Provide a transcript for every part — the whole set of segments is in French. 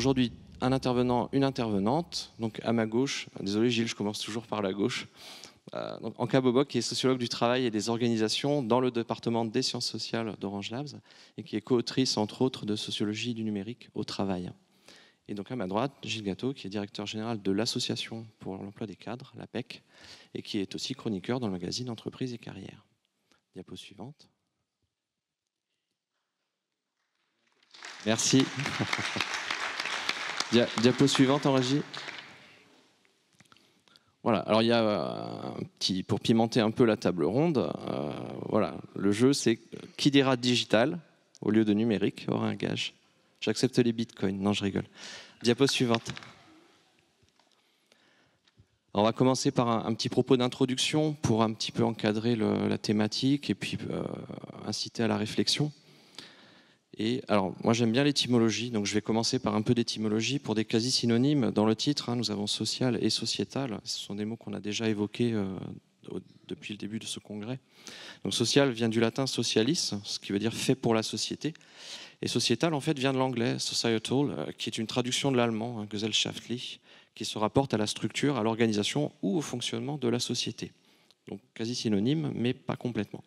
aujourd'hui un intervenant, une intervenante. Donc à ma gauche, désolé Gilles, je commence toujours par la gauche. Donc Anka Bobok, qui est sociologue du travail et des organisations dans le département des sciences sociales d'Orange Labs et qui est co-autrice, entre autres, de sociologie du numérique au travail. Et donc à ma droite, Gilles Gâteau, qui est directeur général de l'Association pour l'emploi des cadres, l'APEC, et qui est aussi chroniqueur dans le magazine Entreprise et Carrière. Diapo suivante. Merci. Diapo suivante en régie. Voilà, alors il y a pour pimenter un peu la table ronde, voilà, le jeu c'est qui dira digital au lieu de numérique aura un gage. J'accepte les bitcoins, non je rigole. Diapo suivante. Alors, on va commencer par un petit propos d'introduction pour un petit peu encadrer la thématique et puis inciter à la réflexion. Et alors, moi j'aime bien l'étymologie, donc je vais commencer par un peu d'étymologie pour des quasi-synonymes. Dans le titre, nous avons social et sociétal. Ce sont des mots qu'on a déjà évoqués depuis le début de ce congrès. Donc social vient du latin socialis, ce qui veut dire fait pour la société. Et sociétal, en fait, vient de l'anglais societal, qui est une traduction de l'allemand, gesellschaftlich, qui se rapporte à la structure, à l'organisation ou au fonctionnement de la société. Donc quasi-synonyme, mais pas complètement.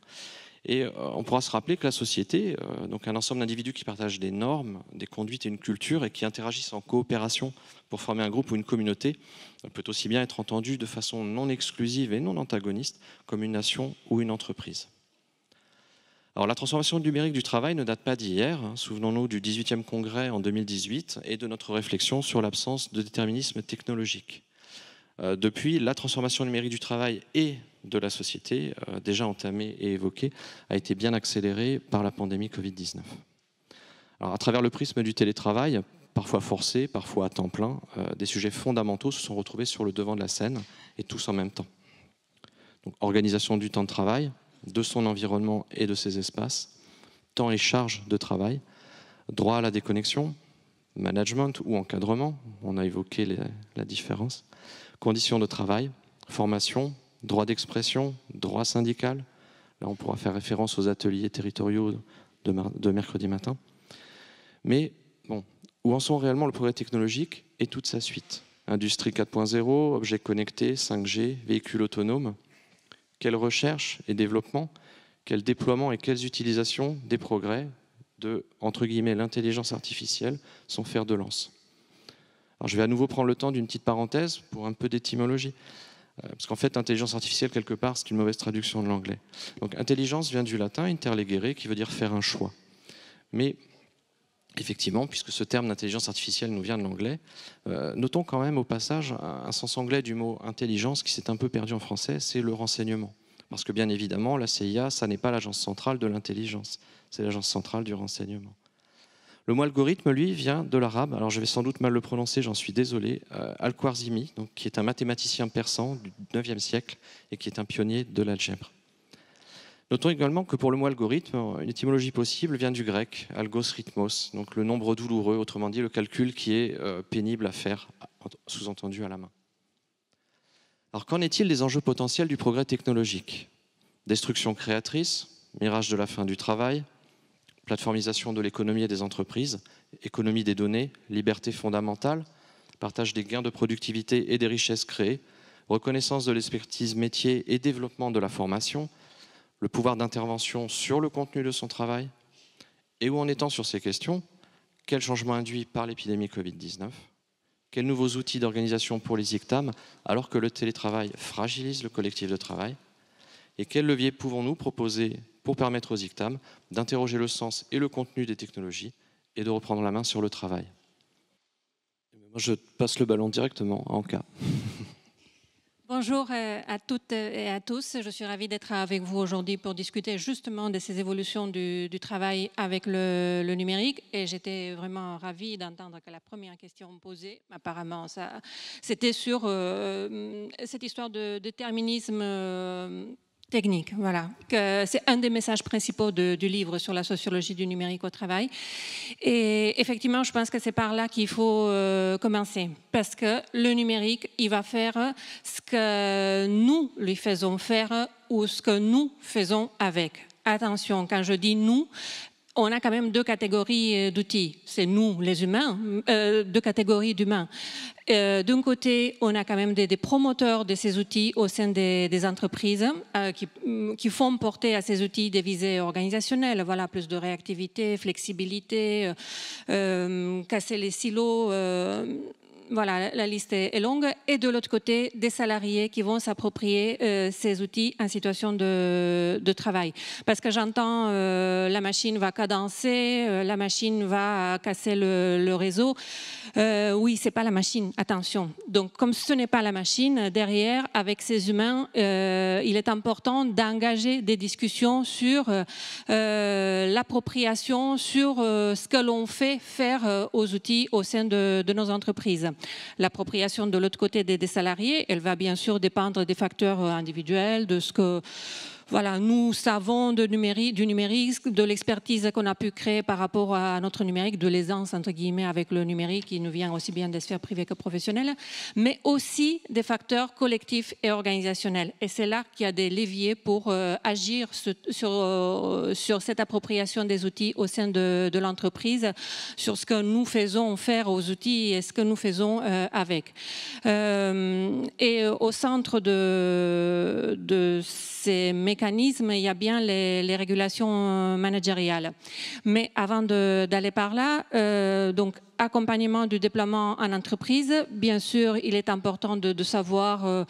Et on pourra se rappeler que la société, donc un ensemble d'individus qui partagent des normes, des conduites et une culture et qui interagissent en coopération pour former un groupe ou une communauté, peut aussi bien être entendue de façon non exclusive et non antagoniste comme une nation ou une entreprise. Alors, la transformation numérique du travail ne date pas d'hier. Souvenons-nous du 18e congrès en 2018 et de notre réflexion sur l'absence de déterminisme technologique. Depuis, la transformation numérique du travail et de la société, déjà entamée et évoquée, a été bien accélérée par la pandémie Covid-19. Alors, à travers le prisme du télétravail, parfois forcé, parfois à temps plein, des sujets fondamentaux se sont retrouvés sur le devant de la scène, et tous en même temps. Donc, organisation du temps de travail, de son environnement et de ses espaces, temps et charge de travail, droit à la déconnexion, management ou encadrement, on a évoqué la différence, conditions de travail, formation, droit d'expression, droit syndical. Là, on pourra faire référence aux ateliers territoriaux de mercredi matin. Mais bon, où en sont réellement le progrès technologique et toute sa suite? Industrie 4.0, objets connectés, 5G, véhicules autonomes. Quelle recherche et développement, quel déploiement et quelles utilisations des progrès de, entre guillemets, l'intelligence artificielle sont fer de lance? Alors, je vais à nouveau prendre le temps d'une petite parenthèse pour un peu d'étymologie. Parce qu'en fait, intelligence artificielle, quelque part, c'est une mauvaise traduction de l'anglais. Donc, intelligence vient du latin interlegere, qui veut dire faire un choix. Mais, effectivement, puisque ce terme d'intelligence artificielle nous vient de l'anglais, notons quand même au passage un sens anglais du mot intelligence qui s'est un peu perdu en français, c'est le renseignement. Parce que bien évidemment, la CIA, ça n'est pas l'agence centrale de l'intelligence, c'est l'agence centrale du renseignement. Le mot algorithme, lui, vient de l'arabe, alors je vais sans doute mal le prononcer, j'en suis désolé, Al-Khwarizmi, qui est un mathématicien persan du 9e siècle et qui est un pionnier de l'algèbre. Notons également que pour le mot algorithme, une étymologie possible vient du grec, algos rhythmos, donc le nombre douloureux, autrement dit le calcul qui est pénible à faire, sous-entendu à la main. Alors qu'en est-il des enjeux potentiels du progrès technologique? Destruction créatrice, mirage de la fin du travail, plateformisation de l'économie et des entreprises, économie des données, liberté fondamentale, partage des gains de productivité et des richesses créées, reconnaissance de l'expertise métier et développement de la formation, le pouvoir d'intervention sur le contenu de son travail. Et où en étant sur ces questions, quel changement induit par l'épidémie Covid-19? Quels nouveaux outils d'organisation pour les ICTAM alors que le télétravail fragilise le collectif de travail? Et quels leviers pouvons-nous proposer pour permettre aux ICTAM d'interroger le sens et le contenu des technologies et de reprendre la main sur le travail? Moi, je passe le ballon directement à Anka. Bonjour à toutes et à tous. Je suis ravie d'être avec vous aujourd'hui pour discuter justement de ces évolutions du travail avec le numérique. Et j'étais vraiment ravie d'entendre que la première question posée, apparemment, c'était sur cette histoire de déterminisme technique. Voilà. C'est un des messages principaux du livre sur la sociologie du numérique au travail. Et effectivement, je pense que c'est par là qu'il faut commencer. Parce que le numérique, il va faire ce que nous lui faisons faire ou ce que nous faisons avec. Attention, quand je dis nous, on a quand même deux catégories d'outils. C'est nous, les humains, deux catégories d'humains. D'un côté, on a quand même des promoteurs de ces outils au sein des entreprises qui font porter à ces outils des visées organisationnelles. Voilà, plus de réactivité, flexibilité, casser les silos. Voilà, la liste est longue. Et de l'autre côté, des salariés qui vont s'approprier ces outils en situation de travail. Parce que j'entends la machine va cadencer, la machine va casser le réseau. Oui, c'est pas la machine, attention. Donc, comme ce n'est pas la machine, derrière, avec ces humains, il est important d'engager des discussions sur l'appropriation, sur ce que l'on fait faire aux outils au sein de nos entreprises. L'appropriation de l'autre côté des salariés, elle va bien sûr dépendre des facteurs individuels, de ce que voilà, nous savons du numérique, de l'expertise qu'on a pu créer par rapport à notre numérique, de l'aisance entre guillemets avec le numérique qui nous vient aussi bien des sphères privées que professionnelles, mais aussi des facteurs collectifs et organisationnels. Et c'est là qu'il y a des leviers pour agir sur cette appropriation des outils au sein de l'entreprise, sur ce que nous faisons faire aux outils et ce que nous faisons avec. Et au centre de ces mécanismes, il y a bien les régulations managériales. Mais avant d'aller par là, donc accompagnement du déploiement en entreprise, bien sûr, il est important de savoir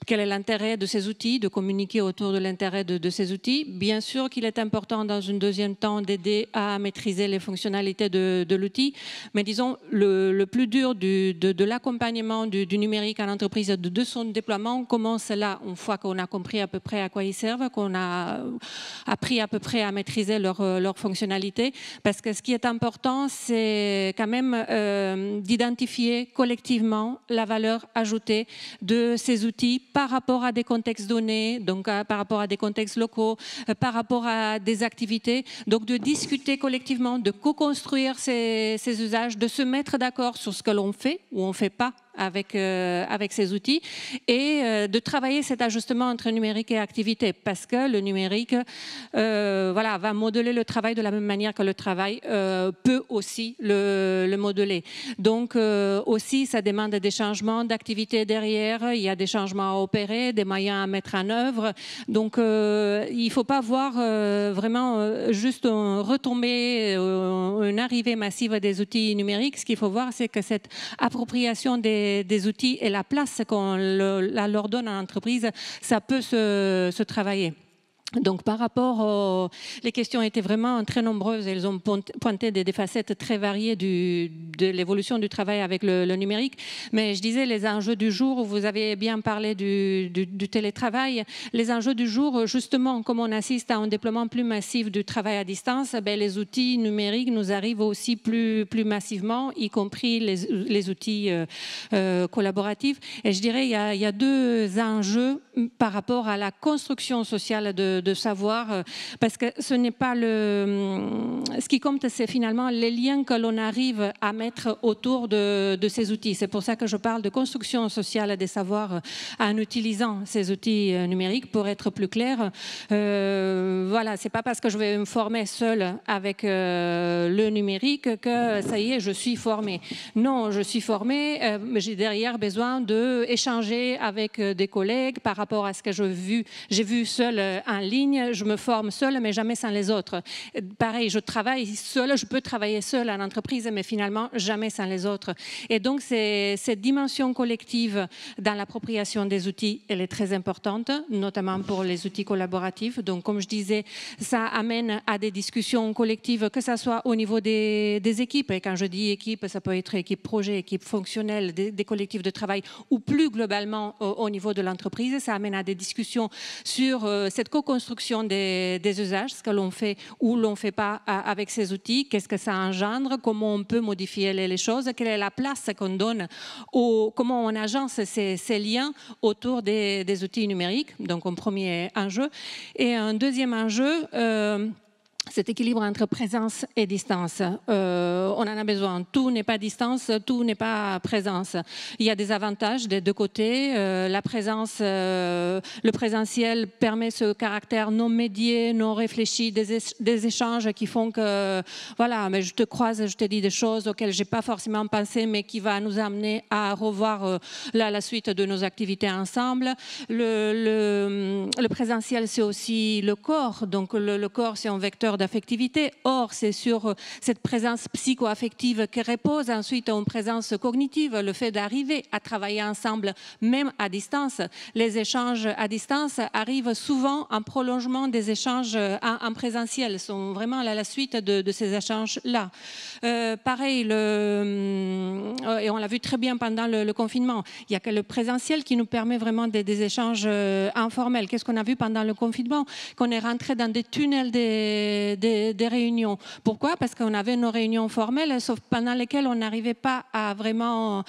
quel est l'intérêt de ces outils, de communiquer autour de l'intérêt de ces outils. Bien sûr qu'il est important, dans un deuxième temps, d'aider à maîtriser les fonctionnalités de l'outil. Mais disons, le plus dur de l'accompagnement du numérique en entreprise, de son déploiement, commence là, une fois qu'on a compris à peu près à quoi ils servent, qu'on a appris à peu près à maîtriser leurs fonctionnalités. Parce que ce qui est important, c'est quand même d'identifier collectivement la valeur ajoutée de ces outils par rapport à des contextes donnés, donc par rapport à des contextes locaux, par rapport à des activités. Donc de discuter collectivement, de co-construire ces usages, de se mettre d'accord sur ce que l'on fait ou on ne fait pas avec ces outils et de travailler cet ajustement entre numérique et activité parce que le numérique voilà, va modeler le travail de la même manière que le travail peut aussi le modeler. Donc aussi ça demande des changements d'activité derrière, il y a des changements à opérer, des moyens à mettre en œuvre. Donc il ne faut pas voir vraiment juste une retombée, une arrivée massive des outils numériques. Ce qu'il faut voir, c'est que cette appropriation des outils et la place qu'on leur donne en entreprise, ça peut se travailler. Donc par rapport les questions étaient vraiment très nombreuses, elles ont pointé des facettes très variées de l'évolution du travail avec le numérique, mais je disais les enjeux du jour, vous avez bien parlé du télétravail, les enjeux du jour, justement comme on assiste à un déploiement plus massif du travail à distance, ben, les outils numériques nous arrivent aussi plus massivement, y compris les outils collaboratifs, et je dirais il y a deux enjeux par rapport à la construction sociale de savoir, parce que ce n'est pas ce qui compte, c'est finalement les liens que l'on arrive à mettre autour de ces outils. C'est pour ça que je parle de construction sociale des savoirs en utilisant ces outils numériques. Pour être plus clair, voilà, c'est pas parce que je vais me former seule avec le numérique que ça y est, je suis formée. Non, je suis formée, j'ai derrière besoin d'échanger avec des collègues par rapport à ce que j'ai vu seule en ligne. Je me forme seule, mais jamais sans les autres. Pareil, je travaille seule, je peux travailler seule en entreprise, mais finalement, jamais sans les autres. Et donc, cette dimension collective dans l'appropriation des outils, elle est très importante, notamment pour les outils collaboratifs. Donc, comme je disais, ça amène à des discussions collectives, que ce soit au niveau des équipes. Et quand je dis équipe, ça peut être équipe projet, équipe fonctionnelle, des collectifs de travail, ou plus globalement au niveau de l'entreprise. Ça amène à des discussions sur cette co-construction des usages, ce que l'on fait ou l'on ne fait pas avec ces outils, qu'est-ce que ça engendre, comment on peut modifier les choses, quelle est la place qu'on donne, comment on agence ces liens autour des outils numériques. Donc un premier enjeu. Et un deuxième enjeu, cet équilibre entre présence et distance. On en a besoin. Tout n'est pas distance, tout n'est pas présence. Il y a des avantages des deux côtés. La présence, le présentiel permet ce caractère non médié, non réfléchi, des échanges qui font que, voilà, mais je te croise, je te dis des choses auxquelles je n'ai pas forcément pensé, mais qui va nous amener à revoir la suite de nos activités ensemble. Le présentiel, c'est aussi le corps. Donc, le corps, c'est un vecteur d'affectivité. Or, c'est sur cette présence psycho-affective que repose ensuite une présence cognitive, le fait d'arriver à travailler ensemble, même à distance. Les échanges à distance arrivent souvent en prolongement des échanges en présentiel, sont vraiment la suite de ces échanges-là. Pareil, et on l'a vu très bien pendant le confinement, il n'y a que le présentiel qui nous permet vraiment des échanges informels. Qu'est-ce qu'on a vu pendant le confinement? Qu'on est rentré dans des tunnels des réunions. Pourquoi? Parce qu'on avait nos réunions formelles, sauf pendant lesquelles on n'arrivait pas à vraiment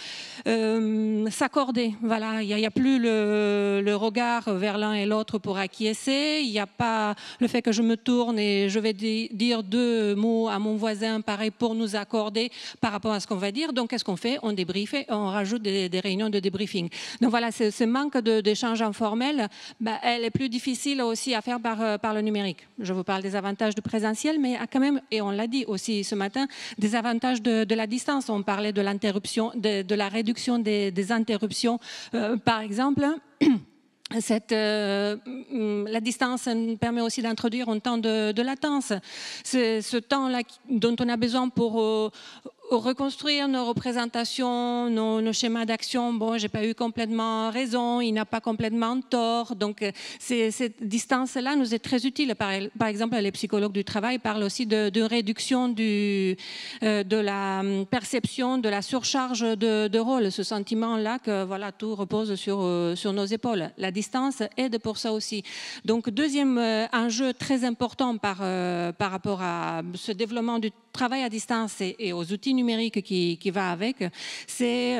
s'accorder. Voilà, il n'y a plus le regard vers l'un et l'autre pour acquiescer. Il n'y a pas le fait que je me tourne et je vais dire deux mots à mon voisin, pareil, pour nous accorder par rapport à ce qu'on va dire. Donc, qu'est-ce qu'on fait? On débriefe et on rajoute des réunions de débriefing. Donc, voilà, ce manque d'échange informel, elle est plus difficile aussi à faire par le numérique. Je vous parle des avantages du présentiel, mais quand même, et on l'a dit aussi ce matin, des avantages de la distance. On parlait de l'interruption, de la réduction des interruptions. Par exemple, la distance permet aussi d'introduire un temps de latence. C'est ce temps-là dont on a besoin pour reconstruire nos représentations, nos schémas d'action. Bon, j'ai pas eu complètement raison, il n'a pas complètement tort. Donc, cette distance-là nous est très utile. Par exemple, les psychologues du travail parlent aussi de réduction de la perception de la surcharge de rôle, ce sentiment-là que voilà, tout repose sur nos épaules. La distance aide pour ça aussi. Donc, deuxième enjeu très important par rapport à ce développement du travail à distance et aux outils numériques qui va avec, c'est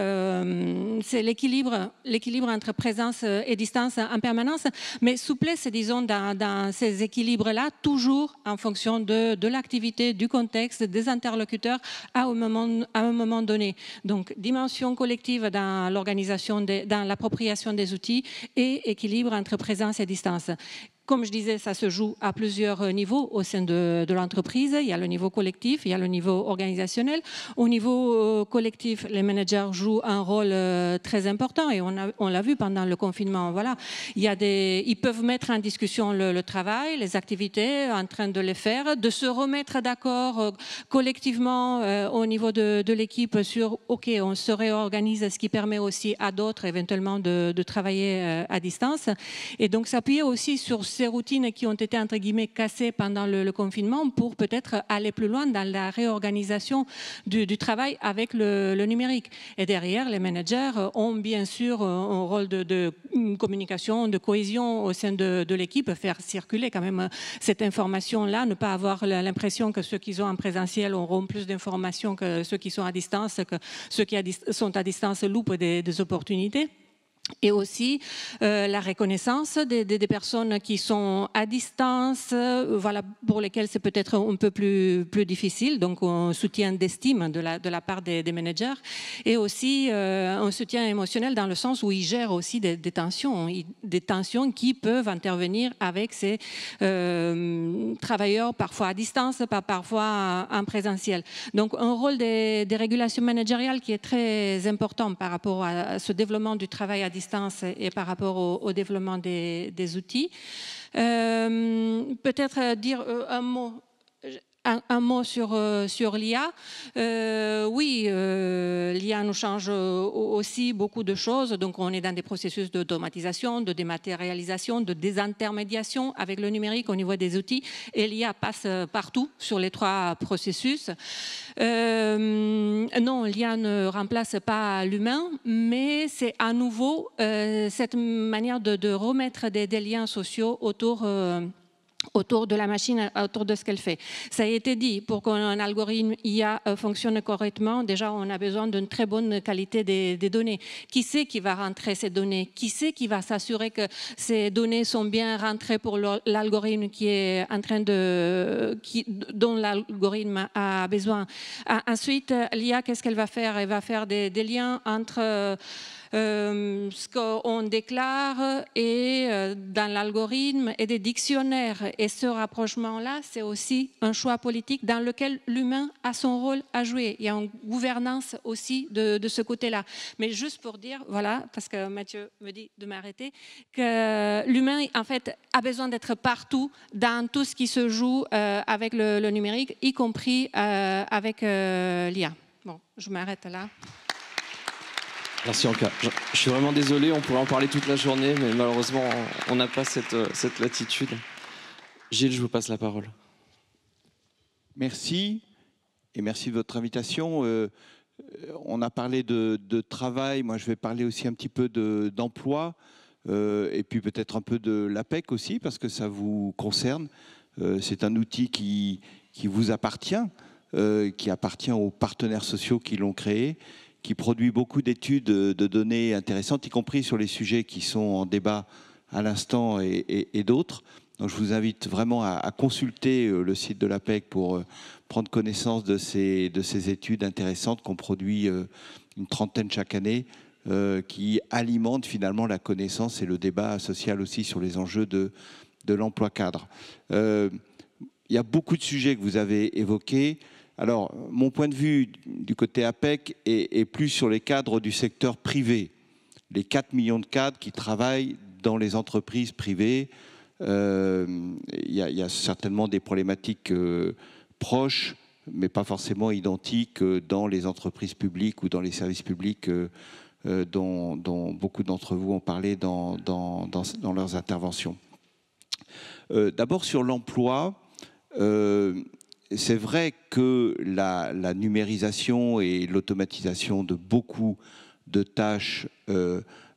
l'équilibre entre présence et distance en permanence, mais souplesse, disons, dans ces équilibres-là, toujours en fonction de l'activité, du contexte, des interlocuteurs à un moment donné. Donc, dimension collective dans l'organisation, dans l'appropriation des outils et équilibre entre présence et distance. Comme je disais, ça se joue à plusieurs niveaux au sein de l'entreprise. Il y a le niveau collectif, il y a le niveau organisationnel. Au niveau collectif, les managers jouent un rôle très important et on l'a vu pendant le confinement. Voilà, ils peuvent mettre en discussion le travail, les activités, en train de les faire, de se remettre d'accord collectivement au niveau de l'équipe sur OK, on se réorganise, ce qui permet aussi à d'autres éventuellement de travailler à distance. Et donc s'appuyer aussi sur ces routines qui ont été, entre guillemets, cassées pendant le confinement pour peut-être aller plus loin dans la réorganisation du travail avec le numérique. Et derrière, les managers ont bien sûr un rôle de communication, de cohésion au sein de l'équipe, faire circuler quand même cette information-là, ne pas avoir l'impression que ceux qui sont en présentiel auront plus d'informations que ceux qui sont à distance, que ceux qui sont à distance loupent des opportunités. Et aussi la reconnaissance des personnes qui sont à distance, voilà, pour lesquelles c'est peut-être un peu plus difficile, donc un soutien d'estime de la part des managers, et aussi un soutien émotionnel dans le sens où ils gèrent aussi des tensions qui peuvent intervenir avec ces travailleurs parfois à distance, parfois en présentiel. Donc un rôle des régulations managériales qui est très important par rapport à ce développement du travail à distance et par rapport au développement des outils. Peut-être dire un mot sur l'IA. Oui, l'IA nous change aussi beaucoup de choses. Donc, on est dans des processus d'automatisation, de dématérialisation, de désintermédiation avec le numérique au niveau des outils. Et l'IA passe partout sur les trois processus. Non, l'IA ne remplace pas l'humain, mais c'est à nouveau cette manière de remettre des liens sociaux autour autour de la machine, autour de ce qu'elle fait. Ça a été dit, pour qu'un algorithme IA fonctionne correctement, déjà on a besoin d'une très bonne qualité des données. Qui c'est qui va rentrer ces données? Qui c'est qui va s'assurer que ces données sont bien rentrées pour l'algorithme qui est en train dont l'algorithme a besoin? Ensuite, l'IA, qu'est-ce qu'elle va faire? Elle va faire des liens entre ce qu'on déclare et dans l'algorithme et des dictionnaires. Et ce rapprochement-là, c'est aussi un choix politique dans lequel l'humain a son rôle à jouer. Il y a une gouvernance aussi de ce côté-là. Mais juste pour dire, voilà, parce que Mathieu me dit de m'arrêter, que l'humain, en fait, a besoin d'être partout dans tout ce qui se joue avec le numérique, y compris avec l'IA. Bon, je m'arrête là. Merci Anka. Je suis vraiment désolé, on pourrait en parler toute la journée, mais malheureusement, on n'a pas cette latitude. Gilles, je vous passe la parole. Merci, et merci de votre invitation. On a parlé de travail, moi je vais parler aussi un petit peu d'emploi, et puis peut-être un peu de l'APEC aussi, parce que ça vous concerne. C'est un outil qui vous appartient, qui appartient aux partenaires sociaux qui l'ont créé, qui produit beaucoup d'études de données intéressantes, y compris sur les sujets qui sont en débat à l'instant et d'autres. Donc je vous invite vraiment à consulter le site de l'APEC pour prendre connaissance de ces études intéressantes qu'on produit une trentaine chaque année, qui alimentent finalement la connaissance et le débat social aussi sur les enjeux de l'emploi cadre. Il y a beaucoup de sujets que vous avez évoqués. Alors, mon point de vue du côté APEC est plus sur les cadres du secteur privé, les 4 millions de cadres qui travaillent dans les entreprises privées. Il y a certainement des problématiques proches, mais pas forcément identiques dans les entreprises publiques ou dans les services publics dont beaucoup d'entre vous ont parlé dans leurs interventions. D'abord, sur l'emploi, c'est vrai que la numérisation et l'automatisation de beaucoup de tâches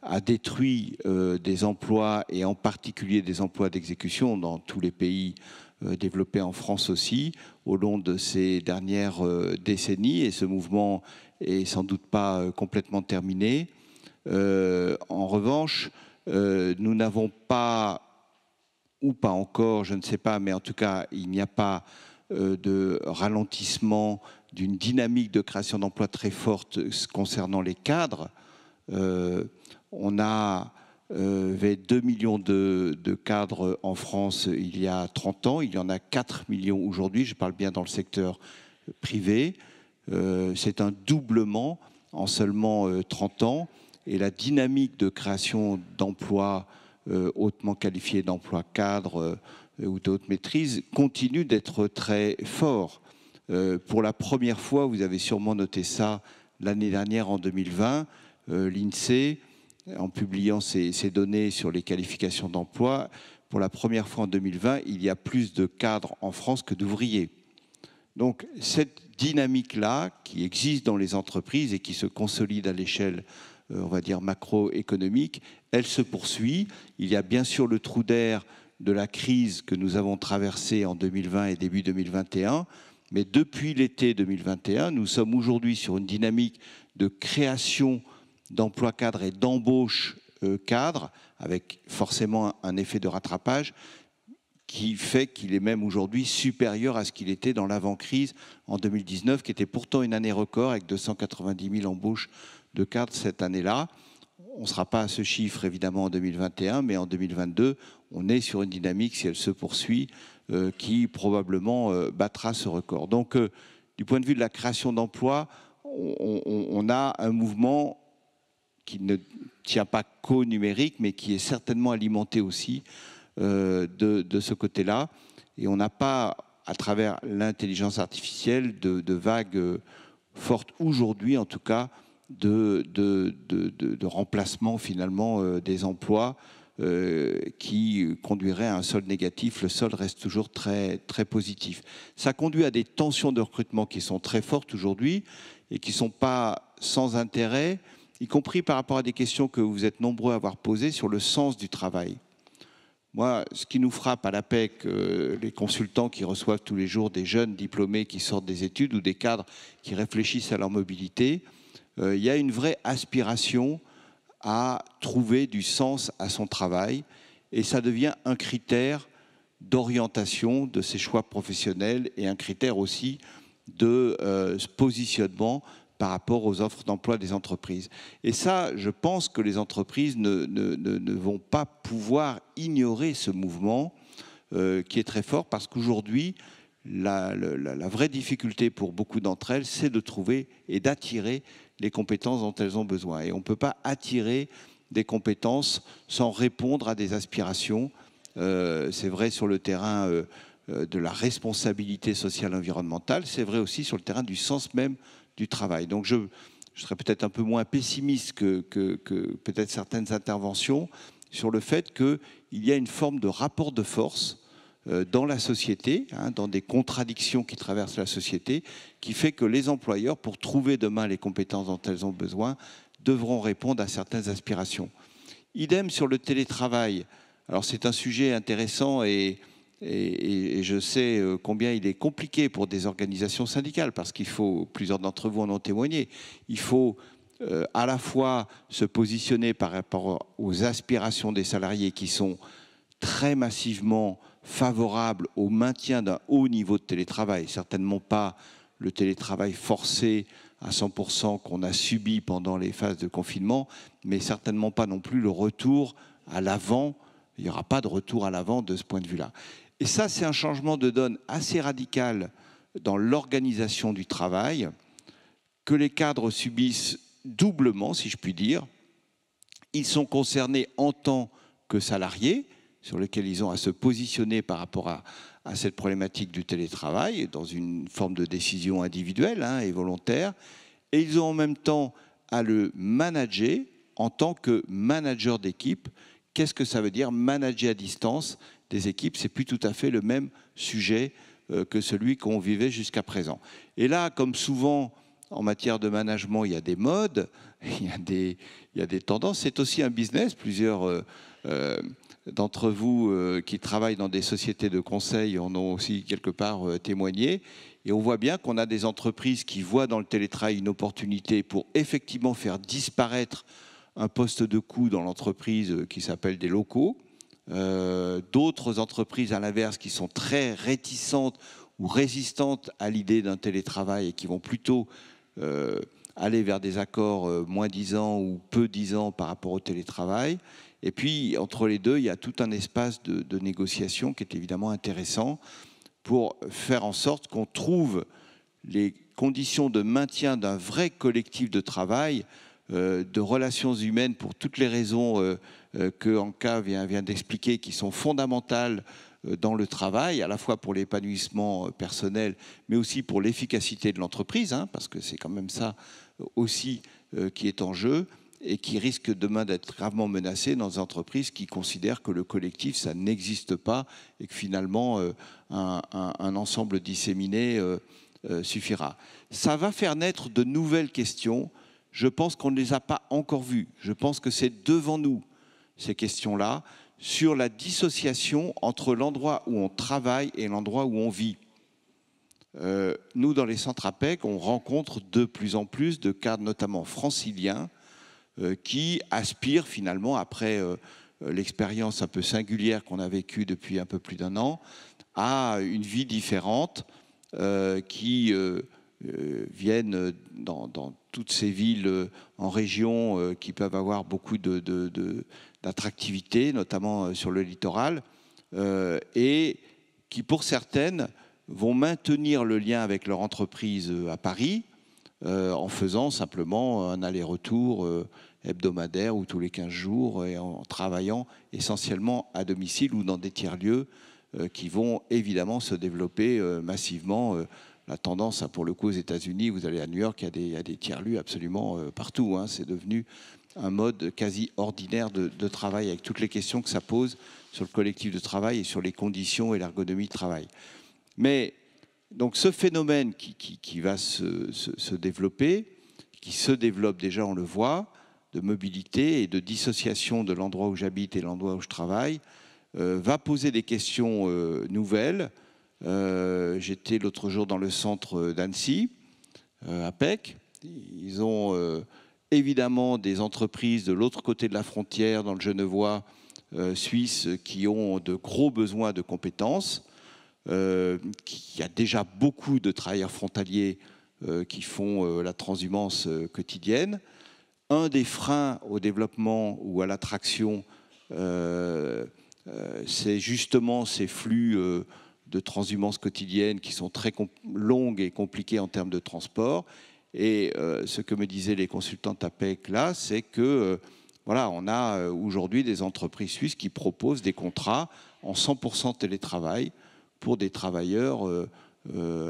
a détruit des emplois, et en particulier des emplois d'exécution dans tous les pays développés, en France aussi, au long de ces dernières décennies, et ce mouvement est sans doute pas complètement terminé. En revanche, nous n'avons pas, ou pas encore, je ne sais pas, mais en tout cas, il n'y a pas de ralentissement d'une dynamique de création d'emplois très forte concernant les cadres. On avait 2 millions de cadres en France il y a 30 ans, il y en a 4 millions aujourd'hui, je parle bien dans le secteur privé. C'est un doublement en seulement 30 ans, et la dynamique de création d'emplois hautement qualifiés, d'emplois cadres, ou de haute maîtrise, continue d'être très fort. Pour la première fois, vous avez sûrement noté ça l'année dernière, en 2020, l'INSEE, en publiant ces données sur les qualifications d'emploi, pour la première fois en 2020, il y a plus de cadres en France que d'ouvriers. Donc cette dynamique-là, qui existe dans les entreprises et qui se consolide à l'échelle, on va dire, macroéconomique, elle se poursuit. Il y a bien sûr le trou d'air de la crise que nous avons traversée en 2020 et début 2021. Mais depuis l'été 2021, nous sommes aujourd'hui sur une dynamique de création d'emplois cadres et d'embauche cadres, avec forcément un effet de rattrapage qui fait qu'il est même aujourd'hui supérieur à ce qu'il était dans l'avant-crise en 2019, qui était pourtant une année record avec 290 000 embauches de cadres cette année-là. On ne sera pas à ce chiffre évidemment en 2021, mais en 2022, on est sur une dynamique, si elle se poursuit, qui probablement battra ce record. Donc, du point de vue de la création d'emplois, on a un mouvement qui ne tient pas qu'au numérique, mais qui est certainement alimenté aussi de ce côté-là. Et on n'a pas, à travers l'intelligence artificielle, de vagues fortes aujourd'hui, en tout cas, de remplacement finalement des emplois qui conduirait à un solde négatif. Le solde reste toujours très, très positif. Ça conduit à des tensions de recrutement qui sont très fortes aujourd'hui et qui ne sont pas sans intérêt, y compris par rapport à des questions que vous êtes nombreux à avoir posées sur le sens du travail. Moi, ce qui nous frappe à l'APEC, les consultants qui reçoivent tous les jours des jeunes diplômés qui sortent des études ou des cadres qui réfléchissent à leur mobilité, il y a une vraie aspiration à trouver du sens à son travail et ça devient un critère d'orientation de ses choix professionnels et un critère aussi de positionnement par rapport aux offres d'emploi des entreprises. Et ça, je pense que les entreprises ne vont pas pouvoir ignorer ce mouvement qui est très fort parce qu'aujourd'hui, la vraie difficulté pour beaucoup d'entre elles, c'est de trouver et d'attirer les compétences dont elles ont besoin. Et on ne peut pas attirer des compétences sans répondre à des aspirations. C'est vrai sur le terrain de la responsabilité sociale environnementale, c'est vrai aussi sur le terrain du sens même du travail. Donc je serais peut-être un peu moins pessimiste que peut-être certaines interventions sur le fait qu'il y a une forme de rapport de force dans la société, dans des contradictions qui traversent la société, qui fait que les employeurs, pour trouver demain les compétences dont elles ont besoin, devront répondre à certaines aspirations. Idem sur le télétravail. Alors c'est un sujet intéressant et je sais combien il est compliqué pour des organisations syndicales, parce qu'il faut, plusieurs d'entre vous en ont témoigné, il faut à la fois se positionner par rapport aux aspirations des salariés qui sont très massivement favorables au maintien d'un haut niveau de télétravail, certainement pas le télétravail forcé à 100% qu'on a subi pendant les phases de confinement, mais certainement pas non plus le retour à l'avant. Il n'y aura pas de retour à l'avant de ce point de vue-là. Et ça, c'est un changement de donne assez radical dans l'organisation du travail que les cadres subissent doublement, si je puis dire. Ils sont concernés en tant que salariés, sur lesquels ils ont à se positionner par rapport à cette problématique du télétravail, dans une forme de décision individuelle et volontaire. Et ils ont en même temps à le manager en tant que manager d'équipe. Qu'est-ce que ça veut dire, manager à distance des équipes? C'est plus tout à fait le même sujet que celui qu'on vivait jusqu'à présent. Et là, comme souvent en matière de management, il y a des modes, il y a des tendances. C'est aussi un business. Plusieurs d'entre vous qui travaillent dans des sociétés de conseil en ont aussi quelque part témoigné. Et on voit bien qu'on a des entreprises qui voient dans le télétravail une opportunité pour effectivement faire disparaître un poste de coût dans l'entreprise qui s'appelle des locaux. D'autres entreprises, à l'inverse, qui sont très réticentes ou résistantes à l'idée d'un télétravail et qui vont plutôt aller vers des accords moins disants ou peu disants par rapport au télétravail. Et puis, entre les deux, il y a tout un espace de négociation qui est évidemment intéressant pour faire en sorte qu'on trouve les conditions de maintien d'un vrai collectif de travail, de relations humaines pour toutes les raisons que Anka vient d'expliquer, qui sont fondamentales dans le travail, à la fois pour l'épanouissement personnel, mais aussi pour l'efficacité de l'entreprise, parce que c'est quand même ça aussi qui est en jeu et qui risque demain d'être gravement menacé dans des entreprises qui considèrent que le collectif, ça n'existe pas et que finalement un ensemble disséminé suffira. Ça va faire naître de nouvelles questions. Je pense qu'on ne les a pas encore vues. Je pense que c'est devant nous, ces questions-là, sur la dissociation entre l'endroit où on travaille et l'endroit où on vit. Nous, dans les centres APEC, on rencontre de plus en plus de cadres, notamment franciliens, qui aspirent finalement, après l'expérience un peu singulière qu'on a vécue depuis un peu plus d'un an, à une vie différente, qui viennent dans toutes ces villes en région qui peuvent avoir beaucoup d'attractivité, notamment sur le littoral, et qui, pour certaines, vont maintenir le lien avec leur entreprise à Paris en faisant simplement un aller-retour hebdomadaire ou tous les 15 jours et en travaillant essentiellement à domicile ou dans des tiers-lieux qui vont évidemment se développer massivement. La tendance, pour le coup, aux États-Unis, vous allez à New York, il y a des tiers-lieux absolument partout. C'est devenu un mode quasi ordinaire de travail avec toutes les questions que ça pose sur le collectif de travail et sur les conditions et l'ergonomie de travail. Mais donc ce phénomène qui va se développer, qui se développe déjà, on le voit, de mobilité et de dissociation de l'endroit où j'habite et l'endroit où je travaille, va poser des questions nouvelles. J'étais l'autre jour dans le centre d'Annecy, à Pec. Ils ont évidemment des entreprises de l'autre côté de la frontière, dans le Genevois suisse, qui ont de gros besoins de compétences. Il y a déjà beaucoup de travailleurs frontaliers qui font la transhumance quotidienne. Un des freins au développement ou à l'attraction, c'est justement ces flux de transhumance quotidienne qui sont très longues et compliquées en termes de transport. Et ce que me disaient les consultantes APEC là, c'est que voilà, on a aujourd'hui des entreprises suisses qui proposent des contrats en 100% télétravail pour des travailleurs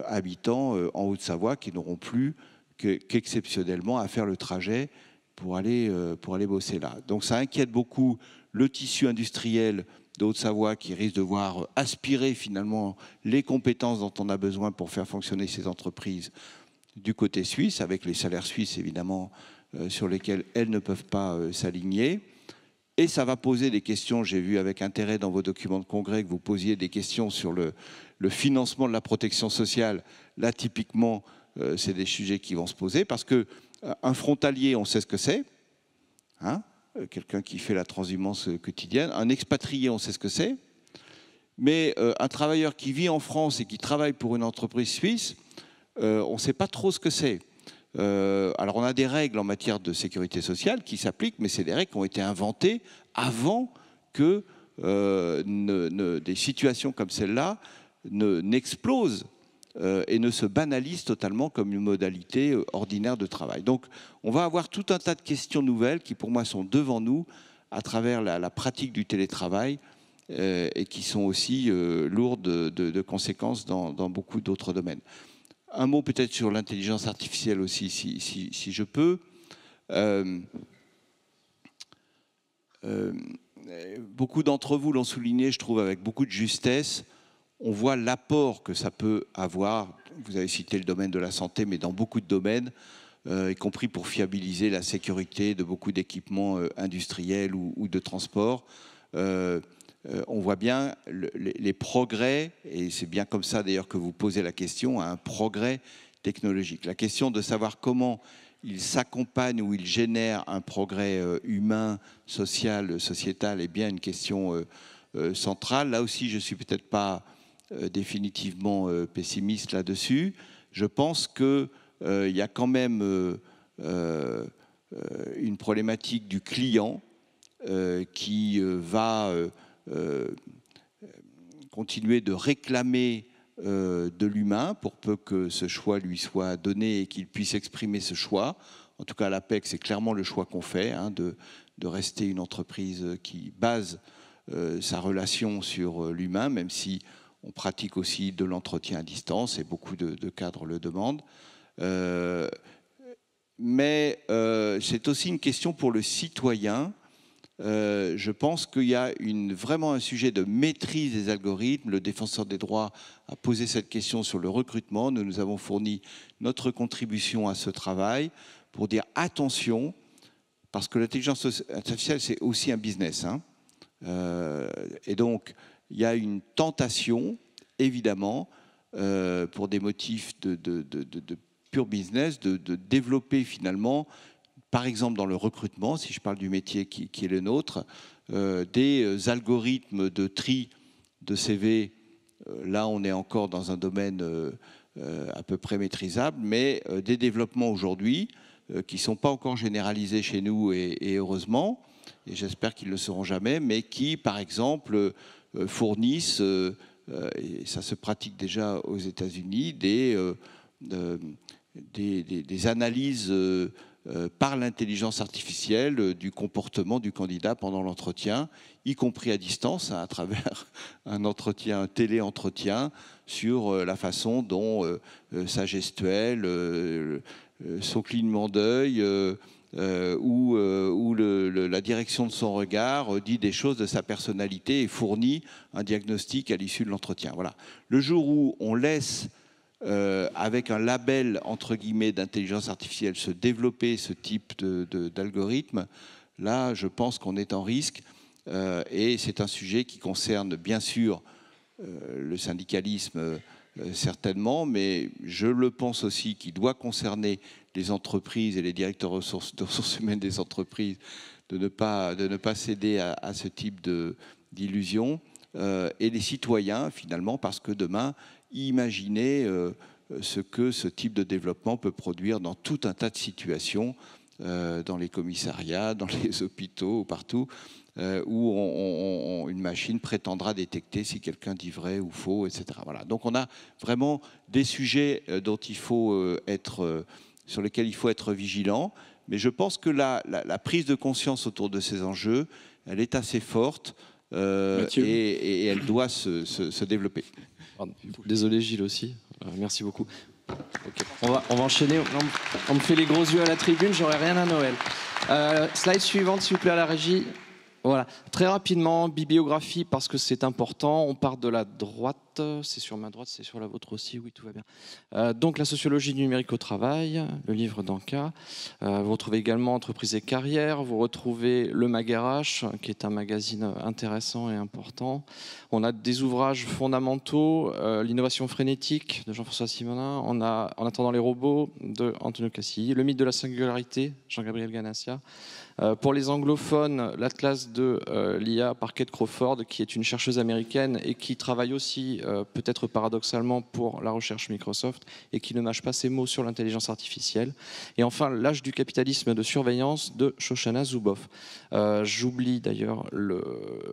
habitants en Haute-Savoie qui n'auront plus qu'exceptionnellement à faire le trajet pour aller bosser là. Donc ça inquiète beaucoup le tissu industriel de Haute-Savoie qui risque de voir aspirer finalement les compétences dont on a besoin pour faire fonctionner ces entreprises du côté suisse, avec les salaires suisses évidemment sur lesquels elles ne peuvent pas s'aligner. Et ça va poser des questions, j'ai vu avec intérêt dans vos documents de congrès que vous posiez des questions sur le financement de la protection sociale. Là, typiquement, c'est des sujets qui vont se poser parce qu'un frontalier, on sait ce que c'est, hein, quelqu'un qui fait la transhumance quotidienne. Un expatrié, on sait ce que c'est. Mais un travailleur qui vit en France et qui travaille pour une entreprise suisse, on ne sait pas trop ce que c'est. Alors on a des règles en matière de sécurité sociale qui s'appliquent, mais c'est des règles qui ont été inventées avant que des situations comme celle-là n'explosent et ne se banalisent totalement comme une modalité ordinaire de travail. Donc on va avoir tout un tas de questions nouvelles qui pour moi sont devant nous à travers la pratique du télétravail et qui sont aussi lourdes de conséquences dans beaucoup d'autres domaines. Un mot peut-être sur l'intelligence artificielle aussi, si je peux. Beaucoup d'entre vous l'ont souligné, je trouve, avec beaucoup de justesse. On voit l'apport que ça peut avoir. Vous avez cité le domaine de la santé, mais dans beaucoup de domaines, y compris pour fiabiliser la sécurité de beaucoup d'équipements industriels ou de transport. On voit bien les progrès, et c'est bien comme ça d'ailleurs que vous posez la question, un progrès technologique. La question de savoir comment il s'accompagne ou il génère un progrès humain, social, sociétal est bien une question centrale. Là aussi, je ne suis peut-être pas définitivement pessimiste là-dessus. Je pense qu'il y a quand même une problématique du client qui va continuer de réclamer de l'humain pour peu que ce choix lui soit donné et qu'il puisse exprimer ce choix. En tout cas, à l'APEC, c'est clairement le choix qu'on fait, hein, de rester une entreprise qui base sa relation sur l'humain, même si on pratique aussi de l'entretien à distance et beaucoup de cadres le demandent. Mais c'est aussi une question pour le citoyen. Je pense qu'il y a vraiment un sujet de maîtrise des algorithmes. Le défenseur des droits a posé cette question sur le recrutement. Nous avons fourni notre contribution à ce travail pour dire attention, parce que l'intelligence artificielle, c'est aussi un business. Hein. Et donc, il y a une tentation, évidemment, pour des motifs de pur business, de développer finalement, par exemple dans le recrutement, si je parle du métier qui est le nôtre, des algorithmes de tri de CV. Là, on est encore dans un domaine à peu près maîtrisable, mais des développements aujourd'hui qui ne sont pas encore généralisés chez nous, et heureusement, et j'espère qu'ils ne le seront jamais, mais qui, par exemple, fournissent, et ça se pratique déjà aux États-Unis, des analyses par l'intelligence artificielle du comportement du candidat pendant l'entretien, y compris à distance, à travers un entretien, un télé-entretien, sur la façon dont sa gestuelle, son clignement d'œil ou la direction de son regard dit des choses de sa personnalité et fournit un diagnostic à l'issue de l'entretien. Voilà. Le jour où on laisse avec un label entre guillemets d'intelligence artificielle se développer ce type d'algorithme, là je pense qu'on est en risque Et c'est un sujet qui concerne bien sûr le syndicalisme certainement, mais je le pense aussi qu'il doit concerner les entreprises et les directeurs de ressources humaines des entreprises, de ne pas céder à ce type d'illusions, et les citoyens finalement, parce que demain, imaginez ce que ce type de développement peut produire dans tout un tas de situations, dans les commissariats, dans les hôpitaux, partout, où une machine prétendra détecter si quelqu'un dit vrai ou faux, etc. Voilà. Donc on a vraiment des sujets sur lesquels il faut être vigilant, mais je pense que la prise de conscience autour de ces enjeux, elle est assez forte et elle doit se développer. Pardon. Désolé Gilles aussi, merci beaucoup. Okay. On va enchaîner. On me fait les gros yeux à la tribune, j'aurai rien à Noël. Slide suivante, s'il vous plaît, à la régie. Voilà. Très rapidement, bibliographie, parce que c'est important. On part de la droite. C'est sur ma droite, c'est sur la vôtre aussi. Oui, tout va bien. Donc, la sociologie du numérique au travail, le livre d'Anka. Vous retrouvez également Entreprise et carrière. Vous retrouvez le MagRH, qui est un magazine intéressant et important. On a des ouvrages fondamentaux. L'innovation frénétique de Jean-François Simonin. On a En attendant les robots de Antonio Cassilli. Le mythe de la singularité, Jean-Gabriel Ganassia. Pour les anglophones, l'Atlas de l'IA par Kate Crawford, qui est une chercheuse américaine et qui travaille aussi, peut-être paradoxalement, pour la recherche Microsoft et qui ne mâche pas ses mots sur l'intelligence artificielle. Et enfin, L'âge du capitalisme de surveillance de Shoshana Zuboff. J'oublie d'ailleurs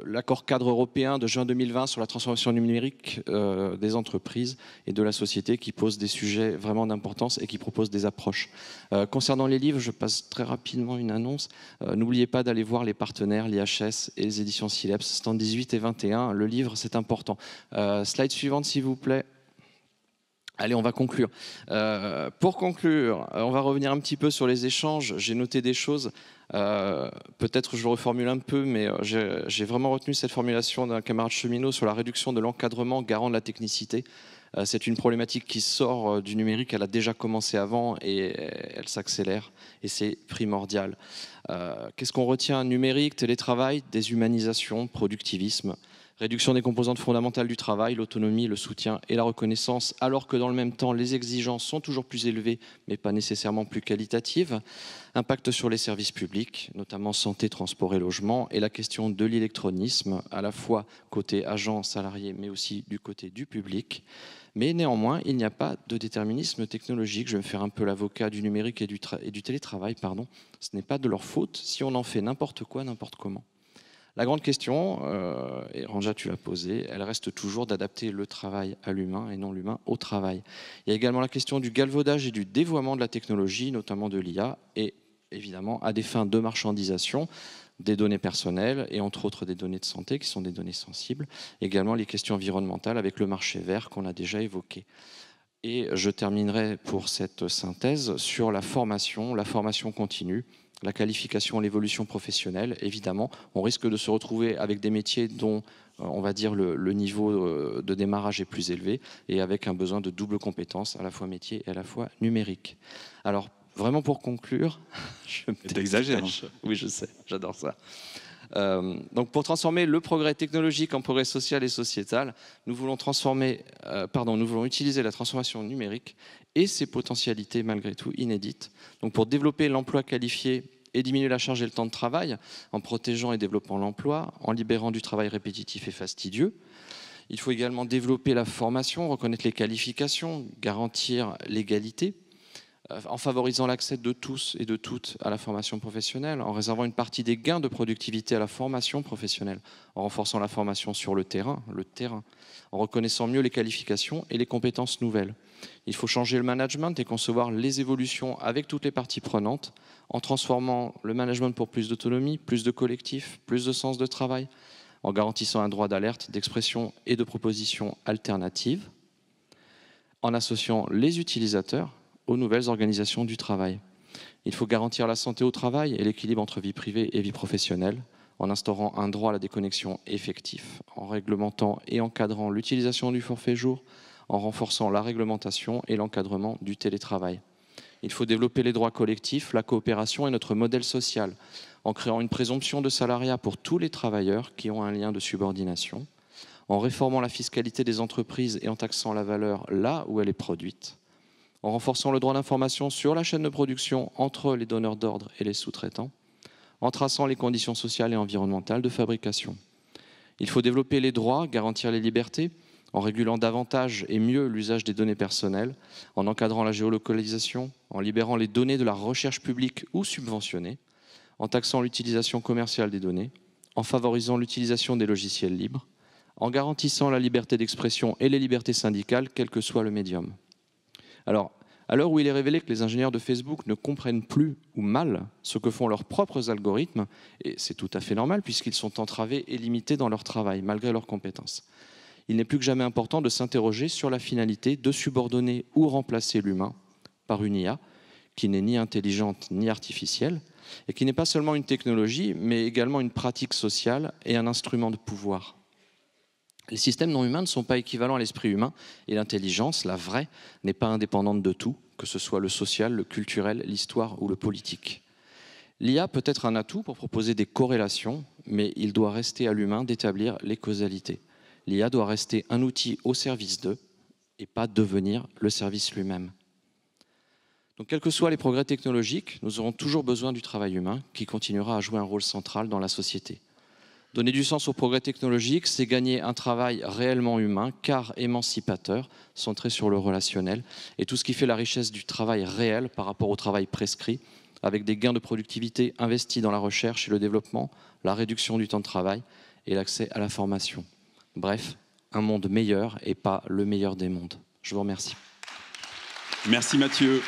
l'accord cadre européen de juin 2020 sur la transformation numérique des entreprises et de la société, qui pose des sujets vraiment d'importance et qui propose des approches. Concernant les livres, je passe très rapidement une annonce. N'oubliez pas d'aller voir les partenaires, l'IHS et les éditions Sileps, stand 18 et 21. Le livre, c'est important. Slide suivante, s'il vous plaît. Allez, on va conclure. Pour conclure, on va revenir un petit peu sur les échanges. J'ai noté des choses. Peut-être je le reformule un peu, mais j'ai vraiment retenu cette formulation d'un camarade cheminot sur la réduction de l'encadrement garant de la technicité. C'est une problématique qui sort du numérique, elle a déjà commencé avant et elle s'accélère et c'est primordial. Qu'est-ce qu'on retient? Numérique, télétravail, déshumanisation, productivisme, réduction des composantes fondamentales du travail, l'autonomie, le soutien et la reconnaissance, alors que dans le même temps, les exigences sont toujours plus élevées, mais pas nécessairement plus qualitatives. Impact sur les services publics, notamment santé, transport et logement, et la question de l'électronisme, à la fois côté agent, salarié, mais aussi du côté du public. Mais néanmoins, il n'y a pas de déterminisme technologique. Je vais me faire un peu l'avocat du numérique et du télétravail. Ce n'est pas de leur faute si on en fait n'importe quoi, n'importe comment. La grande question, et Ranja, tu l'as posée, elle reste toujours d'adapter le travail à l'humain et non l'humain au travail. Il y a également la question du galvaudage et du dévoiement de la technologie, notamment de l'IA, et évidemment à des fins de marchandisation des données personnelles et entre autres des données de santé qui sont des données sensibles. Également les questions environnementales avec le marché vert qu'on a déjà évoqué. Et je terminerai pour cette synthèse sur la formation continue, la qualification, l'évolution professionnelle. Évidemment, on risque de se retrouver avec des métiers dont on va dire le niveau de démarrage est plus élevé et avec un besoin de double compétence, à la fois métier et à la fois numérique. Alors, vraiment pour conclure, t'exagères. Oui, je sais, j'adore ça. Donc pour transformer le progrès technologique en progrès social et sociétal, nous voulons utiliser la transformation numérique et ses potentialités malgré tout inédites. Donc pour développer l'emploi qualifié et diminuer la charge et le temps de travail, en protégeant et développant l'emploi, en libérant du travail répétitif et fastidieux. Il faut également développer la formation, reconnaître les qualifications, garantir l'égalité, en favorisant l'accès de tous et de toutes à la formation professionnelle, en réservant une partie des gains de productivité à la formation professionnelle, en renforçant la formation sur le terrain, en reconnaissant mieux les qualifications et les compétences nouvelles. Il faut changer le management et concevoir les évolutions avec toutes les parties prenantes, en transformant le management pour plus d'autonomie, plus de collectif, plus de sens de travail, en garantissant un droit d'alerte, d'expression et de propositions alternatives, en associant les utilisateurs aux nouvelles organisations du travail. Il faut garantir la santé au travail et l'équilibre entre vie privée et vie professionnelle, en instaurant un droit à la déconnexion effectif, en réglementant et encadrant l'utilisation du forfait jour, en renforçant la réglementation et l'encadrement du télétravail. Il faut développer les droits collectifs, la coopération et notre modèle social, en créant une présomption de salariat pour tous les travailleurs qui ont un lien de subordination, en réformant la fiscalité des entreprises et en taxant la valeur là où elle est produite, en renforçant le droit d'information sur la chaîne de production entre les donneurs d'ordre et les sous-traitants, en traçant les conditions sociales et environnementales de fabrication. Il faut développer les droits, garantir les libertés, en régulant davantage et mieux l'usage des données personnelles, en encadrant la géolocalisation, en libérant les données de la recherche publique ou subventionnée, en taxant l'utilisation commerciale des données, en favorisant l'utilisation des logiciels libres, en garantissant la liberté d'expression et les libertés syndicales, quel que soit le médium. Alors, à l'heure où il est révélé que les ingénieurs de Facebook ne comprennent plus ou mal ce que font leurs propres algorithmes, et c'est tout à fait normal puisqu'ils sont entravés et limités dans leur travail, malgré leurs compétences, il n'est plus que jamais important de s'interroger sur la finalité de subordonner ou remplacer l'humain par une IA qui n'est ni intelligente ni artificielle, et qui n'est pas seulement une technologie, mais également une pratique sociale et un instrument de pouvoir. Les systèmes non humains ne sont pas équivalents à l'esprit humain, et l'intelligence, la vraie, n'est pas indépendante de tout, que ce soit le social, le culturel, l'histoire ou le politique. L'IA peut être un atout pour proposer des corrélations, mais il doit rester à l'humain d'établir les causalités. L'IA doit rester un outil au service d'eux, et pas devenir le service lui-même. Donc, quels que soient les progrès technologiques, nous aurons toujours besoin du travail humain qui continuera à jouer un rôle central dans la société. Donner du sens au progrès technologique, c'est gagner un travail réellement humain, car émancipateur, centré sur le relationnel, et tout ce qui fait la richesse du travail réel par rapport au travail prescrit, avec des gains de productivité investis dans la recherche et le développement, la réduction du temps de travail et l'accès à la formation. Bref, un monde meilleur et pas le meilleur des mondes. Je vous remercie. Merci Mathieu.